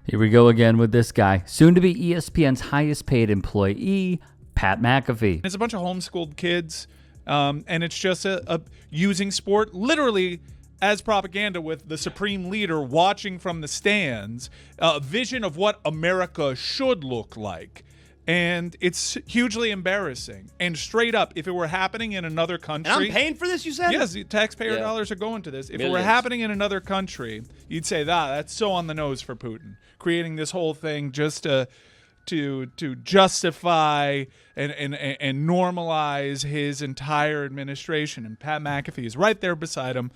Here we go again with this guy, soon to be ESPN's highest paid employee, Pat McAfee. It's a bunch of homeschooled kids, and it's just a using sport literally as propaganda with the supreme leader watching from the stands, a vision of what America should look like. And it's hugely embarrassing. And straight up, if it were happening in another country... And I'm paying for this, you said? Yes, taxpayer dollars are going to this. If Millions. it were happening in another country, you'd say, that's so on the nose for Putin. Creating this whole thing just to justify and normalize his entire administration. And Pat McAfee is right there beside him,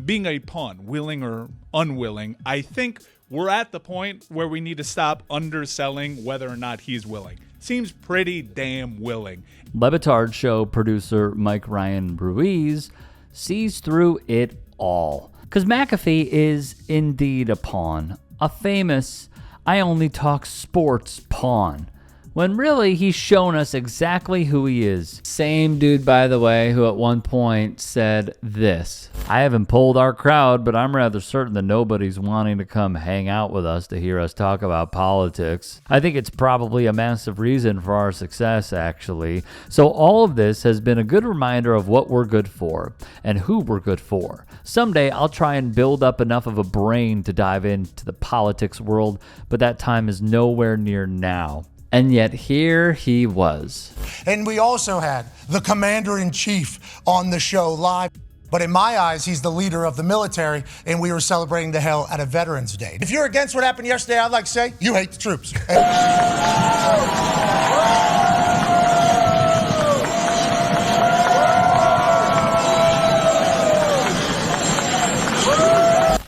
being a pawn, willing or unwilling. I think we're at the point where we need to stop underselling whether or not he's willing. Seems pretty damn willing. Le Batard Show producer Mike Ryan Ruiz sees through it all. Because McAfee is indeed a pawn, a famous I only talk sports pawn, when really he's shown us exactly who he is. Same dude, by the way, who at one point said this: I haven't polled our crowd, but I'm rather certain that nobody's wanting to come hang out with us to hear us talk about politics. I think it's probably a massive reason for our success, actually. So all of this has been a good reminder of what we're good for and who we're good for. Someday I'll try and build up enough of a brain to dive into the politics world, but that time is nowhere near now. And yet here he was. And we also had the commander-in-chief on the show live. But in my eyes, he's the leader of the military, and we were celebrating the hell out of Veterans Day. If you're against what happened yesterday, I'd like to say you hate the troops.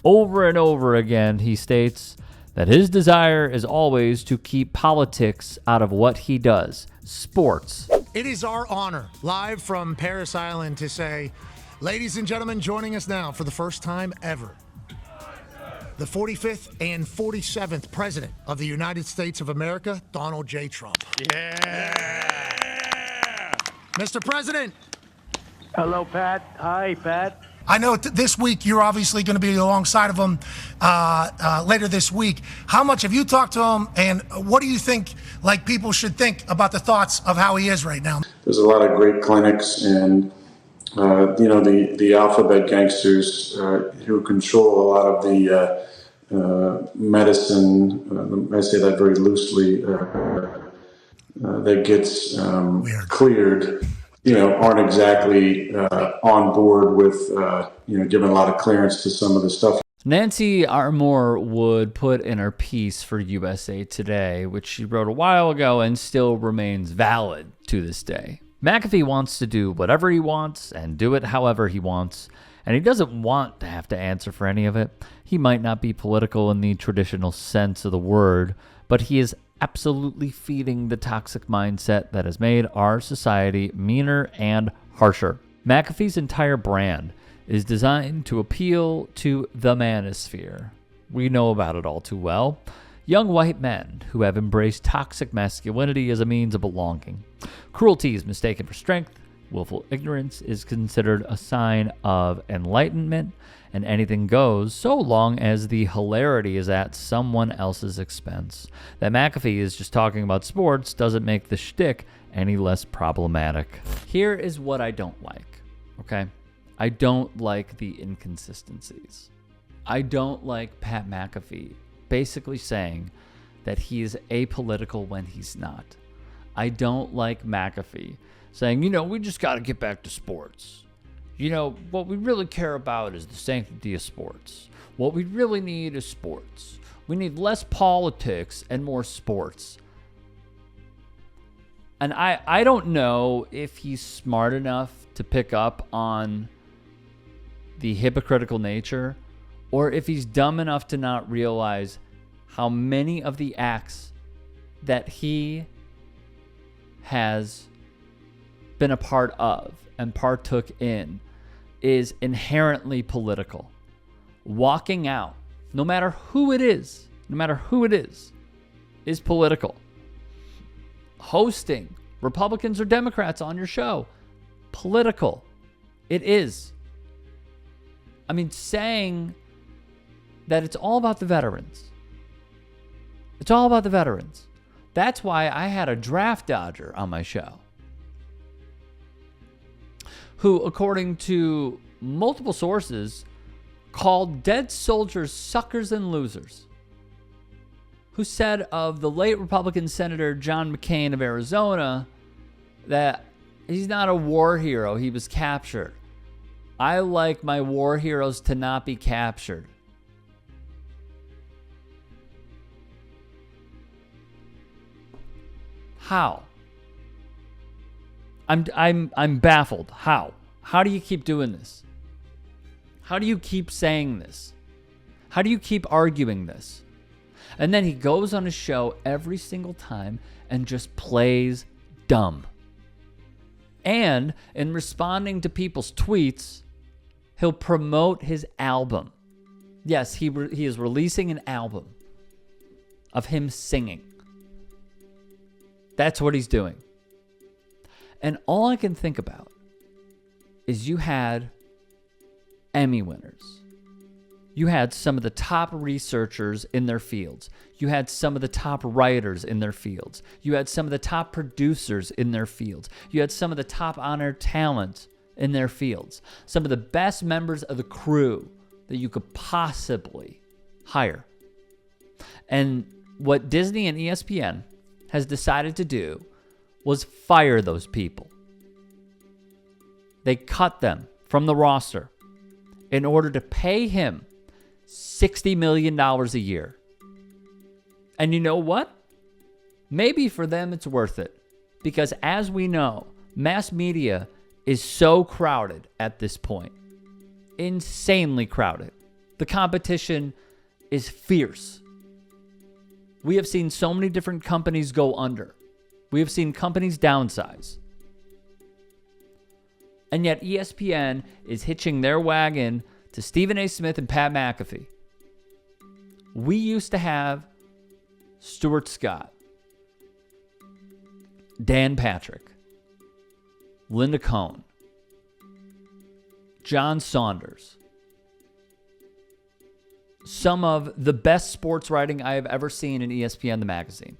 Over and over again, he states that his desire is always to keep politics out of what he does, sports. It is our honor, live from Paris Island, to say, ladies and gentlemen, joining us now for the first time ever, the 45th and 47th President of the United States of America, Donald J. Trump. Yeah! Mr. President. Hello, Pat. Hi, Pat. I know this week you're obviously going to be alongside of him later this week. How much have you talked to him, and what do you think people should think about the thoughts of how he is right now? There's a lot of great clinics, and the alphabet gangsters who control a lot of the medicine. I say that very loosely. That gets cleared. Aren't exactly on board with, giving a lot of clearance to some of the stuff. Nancy Armour would put in her piece for USA Today, which she wrote a while ago and still remains valid to this day. McAfee wants to do whatever he wants and do it however he wants, and he doesn't want to have to answer for any of it. He might not be political in the traditional sense of the word, but he is absolutely feeding the toxic mindset that has made our society meaner and harsher. McAfee's entire brand is designed to appeal to the manosphere. We know about it all too well. Young white men who have embraced toxic masculinity as a means of belonging. Cruelty is mistaken for strength. Willful ignorance is considered a sign of enlightenment, and anything goes so long as the hilarity is at someone else's expense. That McAfee is just talking about sports doesn't make the shtick any less problematic. Here is what I don't like, okay? I don't like the inconsistencies. I don't like Pat McAfee basically saying that he is apolitical when he's not. I don't like McAfee saying, we just got to get back to sports. What we really care about is the sanctity of sports. What we really need is sports. We need less politics and more sports. And I don't know if he's smart enough to pick up on the hypocritical nature, or if he's dumb enough to not realize how many of the acts that he has been a part of and partook in is inherently political. Walking out, no matter who it is, is political. Hosting Republicans or Democrats on your show, political. It is. Saying that it's all about the veterans It's all about the veterans. That's why I had a draft dodger on my show who, according to multiple sources, called dead soldiers suckers and losers, who said of the late Republican Senator John McCain of Arizona that he's not a war hero, he was captured. I like my war heroes to not be captured. How? I'm baffled. How? How do you keep doing this? How do you keep saying this? How do you keep arguing this? And then he goes on his show every single time and just plays dumb. And in responding to people's tweets, he'll promote his album. Yes, he is releasing an album of him singing. That's what he's doing. And all I can think about is you had Emmy winners. You had some of the top researchers in their fields. You had some of the top writers in their fields. You had some of the top producers in their fields. You had some of the top on-air talent in their fields. Some of the best members of the crew that you could possibly hire. And what Disney and ESPN has decided to do was fire those people. They cut them from the roster in order to pay him $60 million a year. And you know what? Maybe for them it's worth it. Because as we know, mass media is so crowded at this point. Insanely crowded. The competition is fierce. We have seen so many different companies go under. We have seen companies downsize. And yet ESPN is hitching their wagon to Stephen A. Smith and Pat McAfee. We used to have Stuart Scott, Dan Patrick, Linda Cohn, John Saunders. Some of the best sports writing I have ever seen in ESPN, the magazine.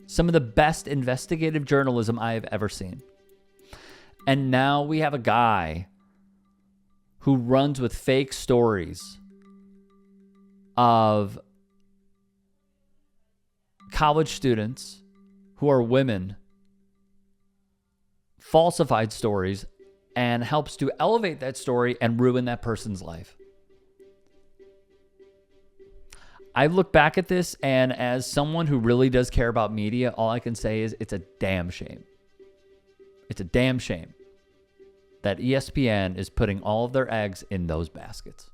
Some of the best investigative journalism I have ever seen. And now we have a guy who runs with fake stories of college students who are women, falsified stories, and helps to elevate that story and ruin that person's life. I look back at this, and as someone who really does care about media, all I can say is it's a damn shame. It's a damn shame that ESPN is putting all of their eggs in those baskets.